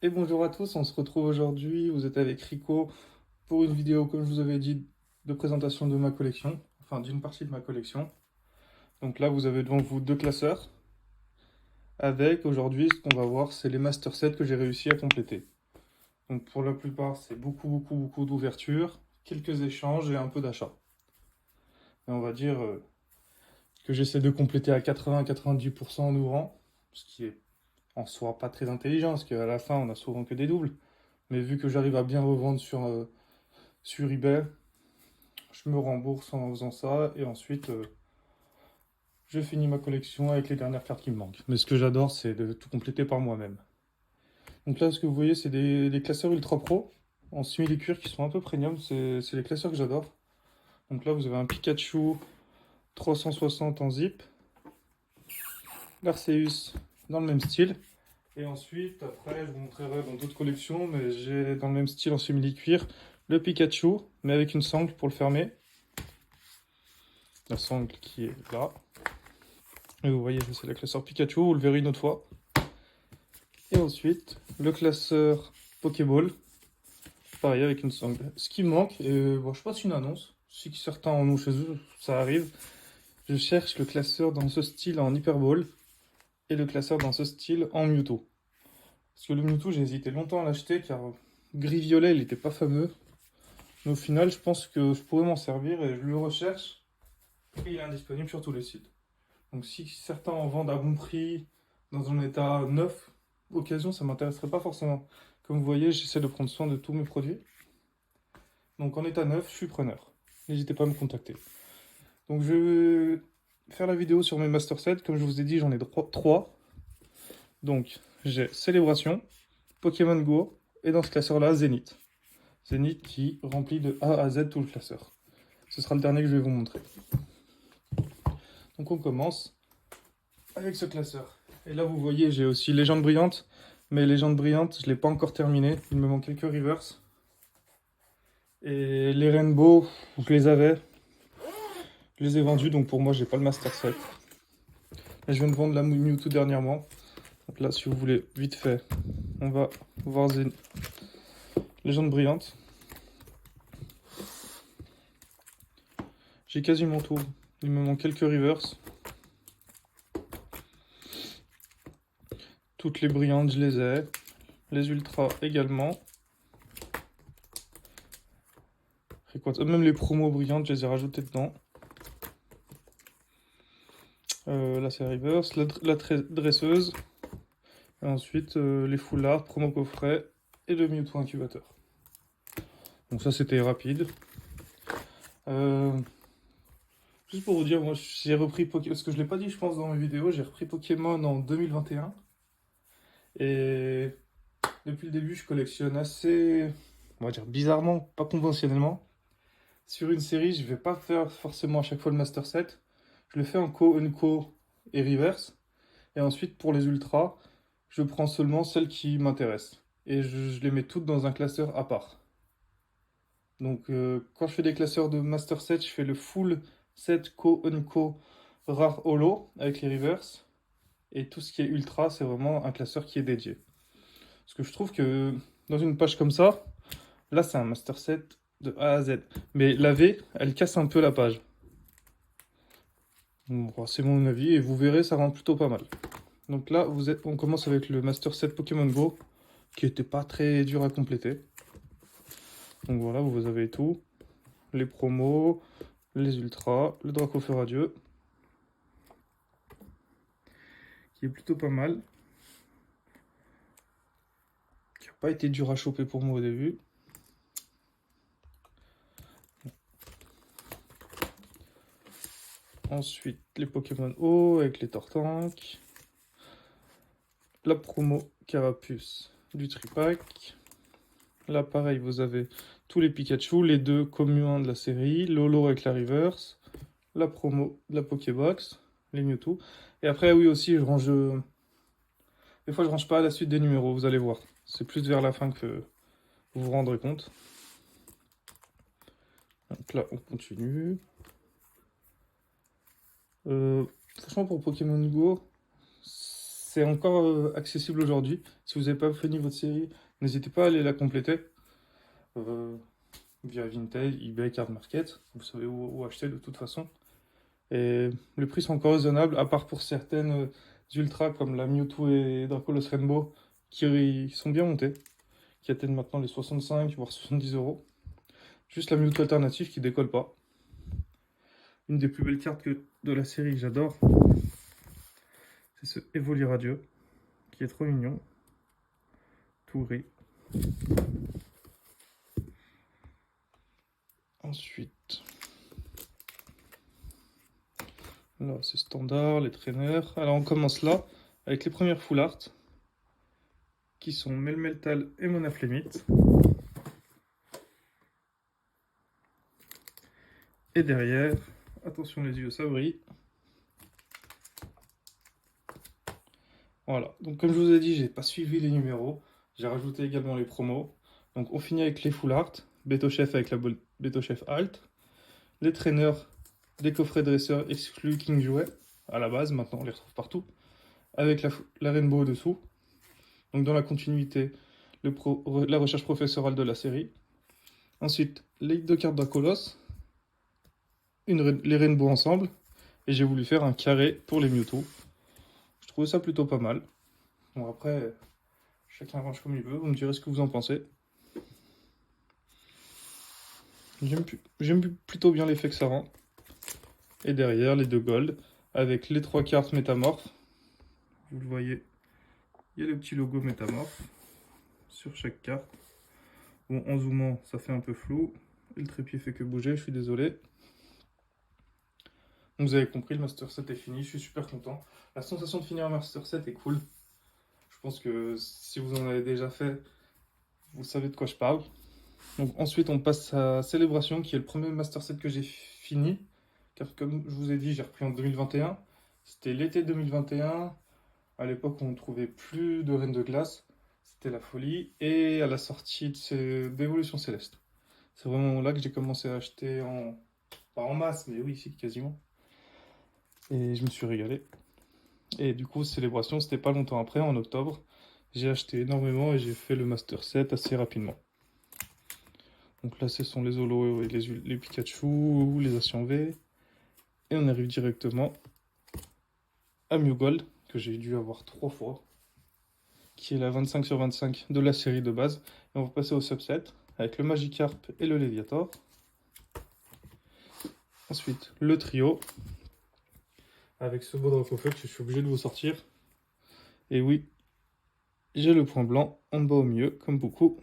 Et bonjour à tous, on se retrouve aujourd'hui, vous êtes avec Rico pour une vidéo, comme je vous avais dit, de présentation de ma collection, enfin d'une partie de ma collection. Donc là, vous avez devant vous deux classeurs, avec aujourd'hui, ce qu'on va voir, c'est les master sets que j'ai réussi à compléter. Donc pour la plupart, c'est beaucoup d'ouvertures, quelques échanges et un peu d'achats. Et on va dire que j'essaie de compléter à 80-90% en ouvrant, ce qui est en soi pas très intelligent, parce qu'à la fin, on a souvent que des doubles. Mais vu que j'arrive à bien revendre sur eBay, je me rembourse en faisant ça et ensuite je finis ma collection avec les dernières cartes qui me manquent. Mais ce que j'adore, c'est de tout compléter par moi-même. Donc là, ce que vous voyez, c'est des classeurs Ultra Pro en simili-cuir qui sont un peu premium. C'est les classeurs que j'adore. Donc là, vous avez un Pikachu 360 en zip, l'Arceus dans le même style. Et ensuite, après, je vous montrerai dans d'autres collections, mais j'ai dans le même style en simili-cuir le Pikachu, mais avec une sangle pour le fermer. La sangle qui est là. Et vous voyez, c'est le classeur Pikachu, vous le verrez une autre fois. Et ensuite, le classeur Pokéball, pareil avec une sangle. Ce qui me manque, et bon, je passe une annonce, si certains en ont chez eux, ça arrive. Je cherche le classeur dans ce style en Hyperball et le classeur dans ce style en Mewtwo. Parce que le Mewtwo, j'ai hésité longtemps à l'acheter car gris-violet, il n'était pas fameux. Mais au final, je pense que je pourrais m'en servir et je le recherche. Et il est indisponible sur tous les sites. Donc si certains en vendent à bon prix, dans un état neuf, occasion, ça m'intéresserait pas forcément. Comme vous voyez, j'essaie de prendre soin de tous mes produits. Donc en état neuf, je suis preneur. N'hésitez pas à me contacter. Donc je vais faire la vidéo sur mes master sets. Comme je vous ai dit, j'en ai trois. Donc j'ai Célébration, Pokémon Go et dans ce classeur-là, Zénith. Zénith qui remplit de A à Z tout le classeur. Ce sera le dernier que je vais vous montrer. Donc on commence avec ce classeur. Et là, vous voyez, j'ai aussi Légende Brillante. Mais Légende Brillante, je ne l'ai pas encore terminé. Il me manque quelques reverse. Et les Rainbow, je les avais. Je les ai vendus, donc pour moi, j'ai pas le Master Set. Et je viens de vendre la Mewtwo dernièrement. Donc là, si vous voulez, vite fait, on va voir les Légende Brillante. J'ai quasiment tout. Il me manque quelques reverse. Toutes les brillantes, je les ai. Les ultras également. Même les promos brillantes, je les ai rajoutées dedans. Là, c'est reverse. La dresseuse. Et ensuite, les foulards, promo coffret et le Mewtwo incubateur. Donc ça, c'était rapide. Euh, Juste pour vous dire, moi, j'ai repris Pokémon, parce que je l'ai pas dit, je pense, dans mes vidéos, j'ai repris Pokémon en 2021. Et depuis le début, je collectionne assez, on va dire bizarrement, pas conventionnellement. Sur une série, je vais pas faire forcément à chaque fois le Master Set. Je le fais en co, unco et reverse. Et ensuite, pour les ultras, je prends seulement celles qui m'intéressent. Et je les mets toutes dans un classeur à part. Donc, quand je fais des classeurs de Master Set, je fais le full set co, unco, rare holo avec les reverse. Et tout ce qui est ultra, c'est vraiment un classeur qui est dédié. Parce que je trouve que dans une page comme ça, là, c'est un Master Set de A à Z. Mais la V, elle casse un peu la page. Bon, c'est mon avis et vous verrez, ça rend plutôt pas mal. Donc là, on commence avec le Master Set Pokémon Go, qui était pas très dur à compléter. Donc voilà, vous avez tout. Les promos, les ultras, le Dracofeu radieux, qui est plutôt pas mal. Qui n'a pas été dur à choper pour moi au début. Ensuite, les Pokémon O avec les Tortank. La promo Carapuce du tripack. Là, pareil, vous avez tous les Pikachu, les deux communs de la série, Lolo avec la reverse, la promo de la Pokébox, les Mewtwo. Et après, oui, aussi, je range. Des fois, je range pas à la suite des numéros, vous allez voir. C'est plus vers la fin que vous vous rendrez compte. Donc là, on continue. Franchement, pour Pokémon Go, c'est encore accessible aujourd'hui. Si vous n'avez pas fini votre série, n'hésitez pas à aller la compléter. Via Vinted, eBay, Card Market. Vous savez où acheter de toute façon. Et les prix sont encore raisonnables, à part pour certaines ultras comme la Mewtwo et Dracolos Rainbow qui sont bien montées, qui atteignent maintenant les 65 voire 70 euros. Juste la Mewtwo alternative qui décolle pas. Une des plus belles cartes de la série que j'adore, c'est ce Evoli Radieux, qui est trop mignon, tout gris. Ensuite, là c'est standard, les traîneurs. Alors on commence là, avec les premières full art, qui sont Melmetal et Monaflemite. Et derrière, attention les yeux, ça brille. Voilà, donc comme je vous ai dit, j'ai pas suivi les numéros. J'ai rajouté également les promos. Donc on finit avec les full art, Beto Chef avec la Beto Chef Alt, les traîneurs, des coffrets dresseurs exclus King Jouet, à la base, maintenant on les retrouve partout, avec la Rainbow dessous. Donc dans la continuité, la recherche professorale de la série. Ensuite, les deux cartes d'Akolos, les Rainbow ensemble, et j'ai voulu faire un carré pour les Mewtwo. Je trouvais ça plutôt pas mal. Bon après, chacun range comme il veut, vous me direz ce que vous en pensez. J'aime plutôt bien l'effet que ça rend. Et derrière, les deux gold, avec les trois cartes métamorphes. Vous le voyez, il y a le petit logo métamorphe sur chaque carte. Bon, en zoomant, ça fait un peu flou. Et le trépied fait que bouger, je suis désolé. Donc vous avez compris, le Master 7 est fini, je suis super content. La sensation de finir un Master 7 est cool. Je pense que si vous en avez déjà fait, vous savez de quoi je parle. Donc ensuite, on passe à Célébration, qui est le premier Master 7 que j'ai fini. Car comme je vous ai dit, j'ai repris en 2021. C'était l'été 2021, à l'époque où on ne trouvait plus de Reine de Glace. C'était la folie. Et à la sortie d'Évolution Céleste. C'est vraiment là que j'ai commencé à acheter pas en masse, mais oui, si, quasiment. Et je me suis régalé. Et du coup, Célébration, c'était pas longtemps après, en octobre. J'ai acheté énormément et j'ai fait le Master 7 assez rapidement. Donc là, ce sont les Holo et les Pikachu, les Ascian V. Et on arrive directement à Mew Gold, que j'ai dû avoir 3 fois, qui est la 25 sur 25 de la série de base. Et on va passer au subset, avec le Magikarp et le Léviator. Ensuite, le trio, avec ce beau Dracofeu que je suis obligé de vous sortir. Et oui, j'ai le point blanc en bas au milieu, comme beaucoup.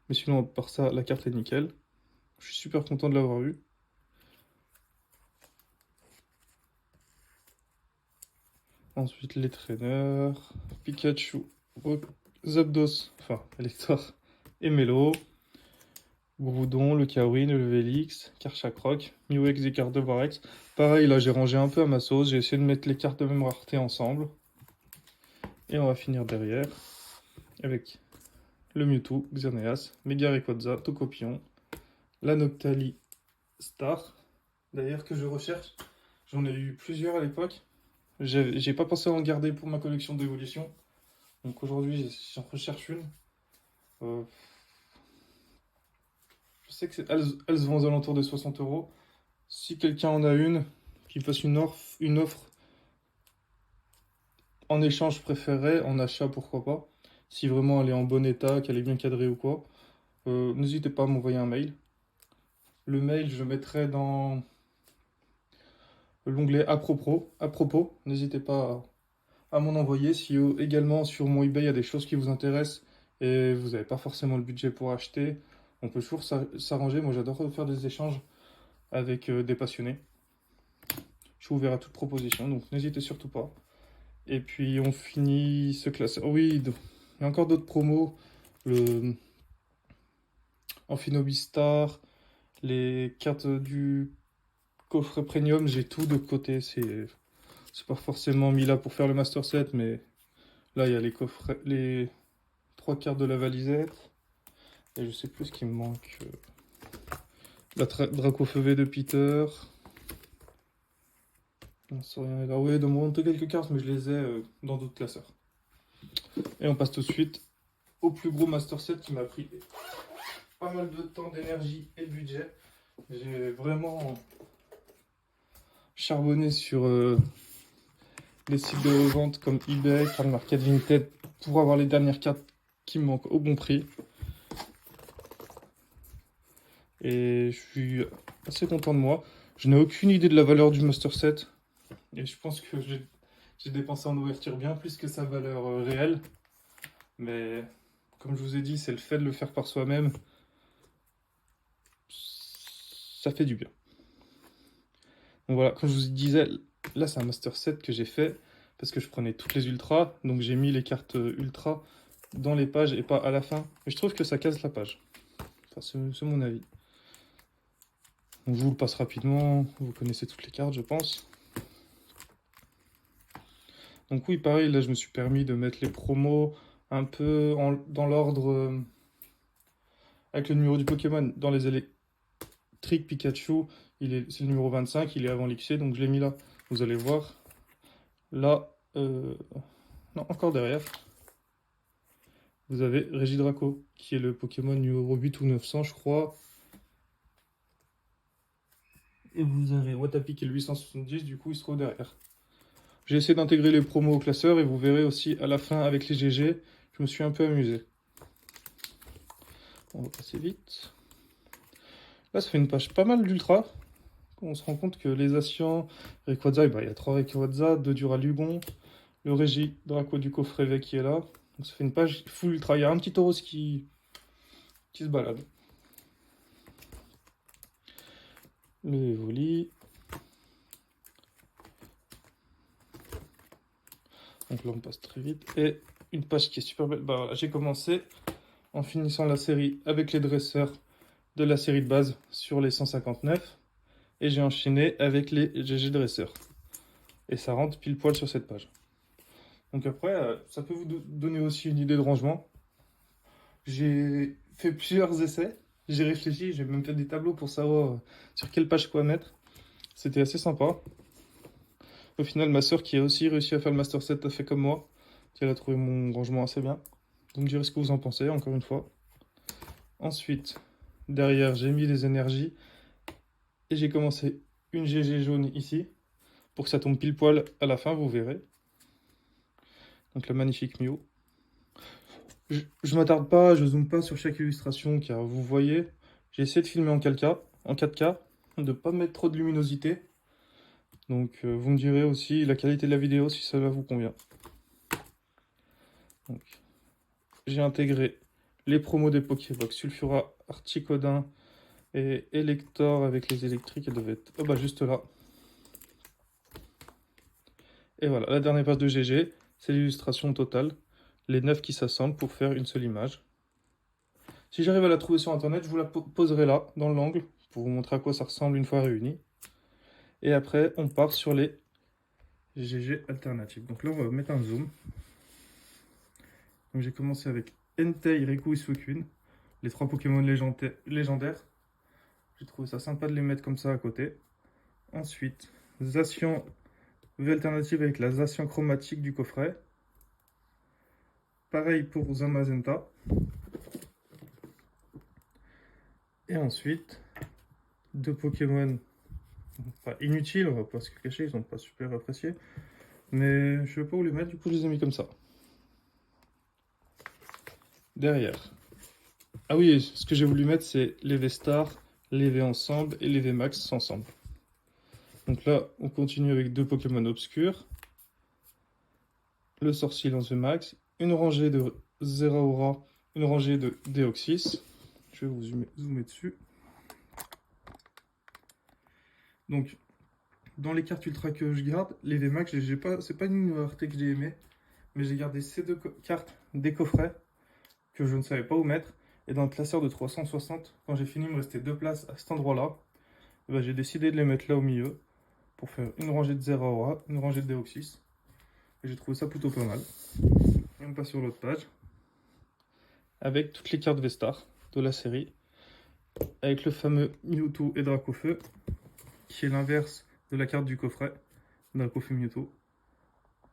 Mais sinon, à part ça, la carte est nickel. Je suis super content de l'avoir eu. Ensuite, les traîneurs, Pikachu, Zapdos, enfin, Elector et Melo. Groudon, le Kawin, le Vélix, Karchakroc, Mewex et Gardevoirex. Pareil, là j'ai rangé un peu à ma sauce, j'ai essayé de mettre les cartes de même rareté ensemble. Et on va finir derrière avec le Mewtwo, Xerneas, Mega Rayquaza, Tokopion, la Noctali Star, d'ailleurs que je recherche. J'en ai eu plusieurs à l'époque. J'ai pas pensé à en garder pour ma collection d'évolution. Donc aujourd'hui j'en recherche une. Je sais que elles se vendent aux alentours de 60 euros. Si quelqu'un en a une, qu'il fasse une offre en échange, je préférerais. En achat, pourquoi pas. Si vraiment elle est en bon état, qu'elle est bien cadrée ou quoi, n'hésitez pas à m'envoyer un mail. Le mail, je mettrai dans l'onglet à propos. N'hésitez pas à m'en envoyer. Si également sur mon eBay, il y a des choses qui vous intéressent et vous n'avez pas forcément le budget pour acheter, on peut toujours s'arranger. Moi, j'adore faire des échanges avec des passionnés. Je suis ouvert à toute proposition, donc n'hésitez surtout pas. Et puis on finit ce classeur. Oui, il y a encore d'autres promos. Le Amphinobistar, les cartes du coffret premium, j'ai tout de côté. C'est pas forcément mis là pour faire le Master 7, mais là il y a les coffrets, les 3 cartes de la valisette. Et je sais plus ce qui me manque. La Dracofeu V de Peter. Alors oui, de me remonter quelques cartes, mais je les ai dans d'autres classeurs. Et on passe tout de suite au plus gros Master Set qui m'a pris pas mal de temps, d'énergie et de budget. J'ai vraiment charbonné sur les sites de revente comme eBay, Card Market, Vinted pour avoir les dernières cartes qui me manquent au bon prix. Et je suis assez content de moi. Je n'ai aucune idée de la valeur du Master Set. Et je pense que j'ai dépensé en ouverture bien plus que sa valeur réelle. Mais comme je vous ai dit, c'est le fait de le faire par soi-même. Ça fait du bien. Donc voilà, comme je vous disais, là c'est un Master Set que j'ai fait parce que je prenais toutes les ultras. Donc j'ai mis les cartes ultra dans les pages et pas à la fin. Mais je trouve que ça casse la page. Enfin, c'est mon avis. Donc je vous le passe rapidement. Vous connaissez toutes les cartes, je pense. Donc oui, pareil, là je me suis permis de mettre les promos un peu dans l'ordre avec le numéro du Pokémon. Dans les électriques, Pikachu, c'est le numéro 25, il est avant l'XC, donc je l'ai mis là. Vous allez voir. Là, non, encore derrière, vous avez Regidraco, qui est le Pokémon numéro 8 ou 900, je crois. Et vous avez Watapi qui est le 870, du coup il se trouve derrière. J'ai essayé d'intégrer les promos au classeur et vous verrez aussi à la fin avec les GG, je me suis un peu amusé. On va passer vite. Là, ça fait une page pas mal d'ultra. On se rend compte que les Asians, Rayquaza, il y a 3 Rayquaza, 2 Duralugon, le Regidraco du coffret V qui est là. Donc ça fait une page full ultra. Il y a un petit Tauros qui se balade. Le Evoli. Donc là, on passe très vite. Et une page qui est super belle. Bah, voilà, j'ai commencé en finissant la série avec les dresseurs de la série de base sur les 159. Et j'ai enchaîné avec les GG dresseurs. Et ça rentre pile poil sur cette page. Donc après, ça peut vous donner aussi une idée de rangement. J'ai fait plusieurs essais, j'ai réfléchi, j'ai même fait des tableaux pour savoir sur quelle page quoi mettre. C'était assez sympa. Au final, ma soeur qui a aussi réussi à faire le Master 7 a fait comme moi. Elle a trouvé mon rangement assez bien. Donc, direz ce que vous en pensez, encore une fois. Ensuite, derrière, j'ai mis les énergies. Et j'ai commencé une GG jaune ici. Pour que ça tombe pile poil à la fin, vous verrez. Donc, le magnifique Mew. Je m'attarde pas, je zoome pas sur chaque illustration, car vous voyez, j'ai essayé de filmer en 4K, de ne pas mettre trop de luminosité. Donc vous me direz aussi la qualité de la vidéo si cela vous convient. J'ai intégré les promos des Pokébox, Sulfura, Articodin et Elector avec les électriques, elles devaient être juste là. Et voilà, la dernière page de GG, c'est l'illustration totale, les 9 qui s'assemblent pour faire une seule image. Si j'arrive à la trouver sur internet, je vous la poserai là, dans l'angle, pour vous montrer à quoi ça ressemble une fois réuni. Et après, on part sur les GG alternatives. Donc là, on va mettre un zoom. Donc j'ai commencé avec Entei, Riku et Suicune, les 3 Pokémon légendaires. J'ai trouvé ça sympa de les mettre comme ça à côté. Ensuite, Zacian V alternative avec la Zacian chromatique du coffret. Pareil pour Zamazenta. Et ensuite, 2 Pokémon pas inutiles, on va pas se cacher, ils sont pas super appréciés. Mais je sais pas où les mettre, du coup je les ai mis comme ça. Derrière. Ah oui, ce que j'ai voulu mettre, c'est les V-Star, les V ensemble et les V-Max ensemble. Donc là, on continue avec 2 Pokémon obscurs. Le Sorcier Lance V-Max, une rangée de Zeraora, une rangée de Deoxys. Je vais vous zoomer dessus. Donc, dans les cartes ultra que je garde, les V-Max, c'est pas une rareté que j'ai aimé, mais j'ai gardé ces 2 cartes des coffrets que je ne savais pas où mettre. Et dans le classeur de 360, quand j'ai fini, il me restait 2 places à cet endroit-là. J'ai décidé de les mettre là au milieu pour faire une rangée de Zeraora, une rangée de Deoxys. Et j'ai trouvé ça plutôt pas mal. Et on passe sur l'autre page avec toutes les cartes V-Star de la série, avec le fameux Mewtwo et Dracofeu, qui est l'inverse de la carte du coffret. Draco Fumioto.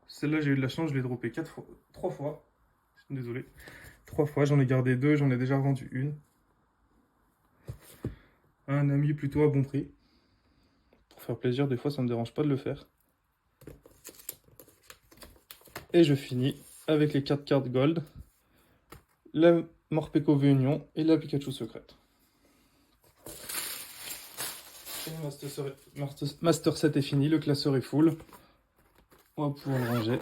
Celle-là, j'ai eu de la chance, je l'ai droppé 3 fois. Désolé. 3 fois, j'en ai gardé 2, j'en ai déjà vendu une. Un ami plutôt à bon prix. Pour faire plaisir, des fois, ça me dérange pas de le faire. Et je finis avec les 4 cartes gold. La Morpeko V-Union et la Pikachu secrète. Master 7 est fini, le classeur est full. On va pouvoir le ranger.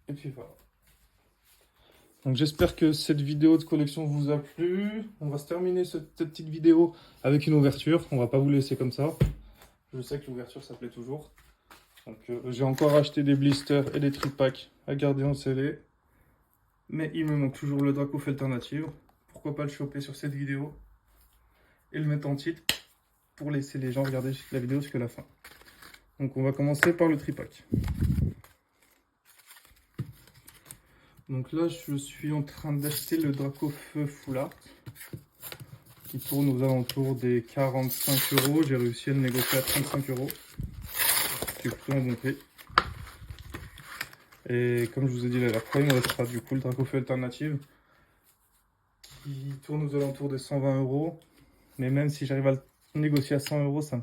Et puis voilà. Donc j'espère que cette vidéo de collection vous a plu. On va se terminer cette petite vidéo avec une ouverture. On va pas vous laisser comme ça. Je sais que l'ouverture ça plaît toujours. Donc j'ai encore acheté des blisters et des tripacks à garder en scellé. Mais il me manque toujours le Draco Alternative. Pourquoi pas le choper sur cette vidéo et le mettre en titre pour laisser les gens regarder la vidéo jusqu'à la fin. Donc on va commencer par le tripack. Donc là je suis en train d'acheter le Draco Feu Full Art qui tourne aux alentours des 45 €. J'ai réussi à le négocier à 35 €. C'est plutôt un bon prix. Et comme je vous ai dit, la première il me restera du coup le Draco Feu Alternative qui tourne aux alentours des 120 €. Mais même si j'arrive à le négocier à 100 €, ça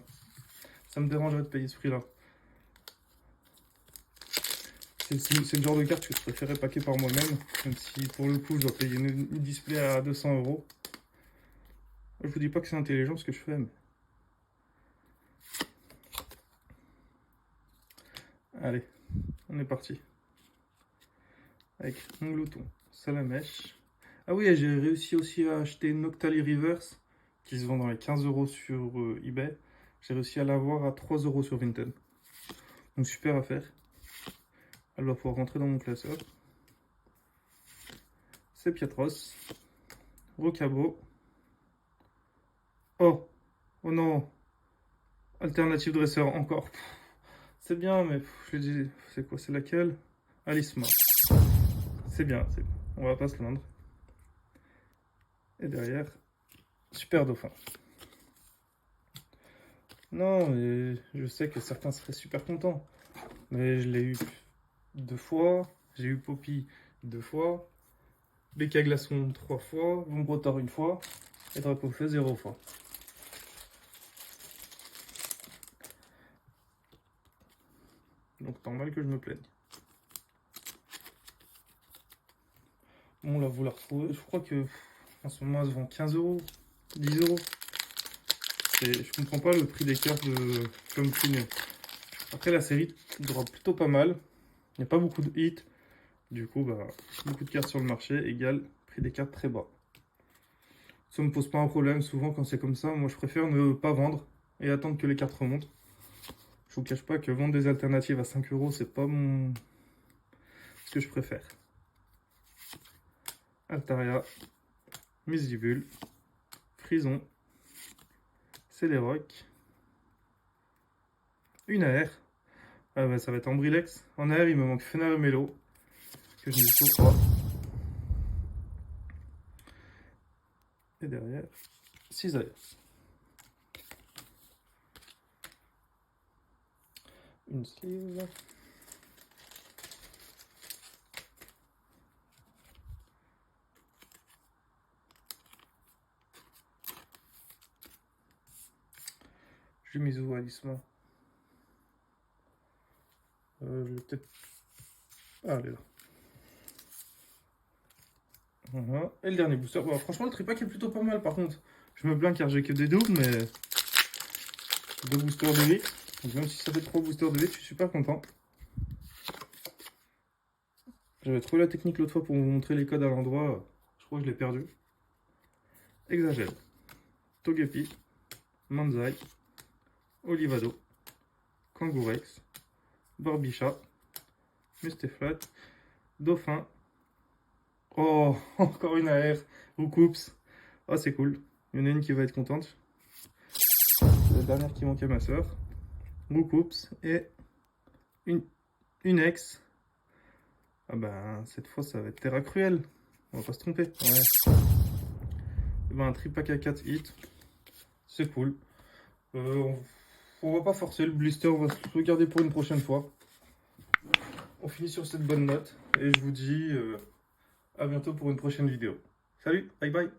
me dérangerait de payer ce prix-là. C'est le genre de carte que je préférais paquer par moi-même, même si pour le coup je dois payer une display à 200 €. Je vous dis pas que c'est intelligent ce que je fais, mais... Allez, on est parti. Avec mon glouton, Salamèche. Ah oui, j'ai réussi aussi à acheter une Noctali Reverse, qui se vend dans les 15 € sur eBay. J'ai réussi à l'avoir à 3 € sur Vinted. Donc super affaire. Elle va pouvoir rentrer dans mon classeur. C'est Piatros. Rocabo. Oh! Oh non! Alternative dresseur, encore. C'est bien, mais je dis, c'est quoi? C'est laquelle? Alisma. C'est bien, on va pas se plaindre. Et derrière, Super Dauphin. Non, mais je sais que certains seraient super contents. Mais je l'ai eu 2 fois. J'ai eu Poppy 2 fois. BK Glaçon 3 fois. Vombrotard 1 fois. Et Draco Feu 0 fois. Donc normal que je me plaigne. Bon là vous la retrouvez. Je crois que en ce moment elle se vend 15 €, 10 €. Je comprends pas le prix des cartes de Plum Queen. Après la série drop plutôt pas mal. Il n'y a pas beaucoup de hits. Du coup, bah, beaucoup de cartes sur le marché égale prix des cartes très bas. Ça me pose pas un problème. Souvent quand c'est comme ça, moi je préfère ne pas vendre et attendre que les cartes remontent. Je vous cache pas que vendre des alternatives à 5 €, c'est pas ce que je préfère. Altaria, Misdibule, Frison, Céléroc, une AR. Ah bah ça va être Ambrilex. En AR, il me manque Fener et Mélo, que je n'ai toujours pas. Et derrière, Cisaille. Une sleeve. Jumizu Alisma. Je vais peut-être... Ah, elle est là. Voilà. Et le dernier booster. Bon, franchement, le tripack est plutôt pas mal par contre. Je me plains car j'ai que des doubles, mais 2 boosters de 8. Donc même si ça fait 3 boosters de 8, je suis super content. J'avais trouvé la technique l'autre fois pour vous montrer les codes à l'endroit. Je crois que je l'ai perdu. Exagèle. Togepi. Manzai. Olivado. Kangourex. Barbicha. Mustaflat. Dauphin. Oh, encore une AR. Roucoups. Oh, c'est cool. Il y en a une qui va être contente. C'est la dernière qui manquait à ma soeur. Roucoups. Et une ex. Ah ben, cette fois, ça va être Terra Cruel. On va pas se tromper. Ouais. Et ben, un tripack à 4 hits. C'est cool. On va pas forcer le blister, on va se le garder pour une prochaine fois. On finit sur cette bonne note et je vous dis à bientôt pour une prochaine vidéo. Salut, bye bye.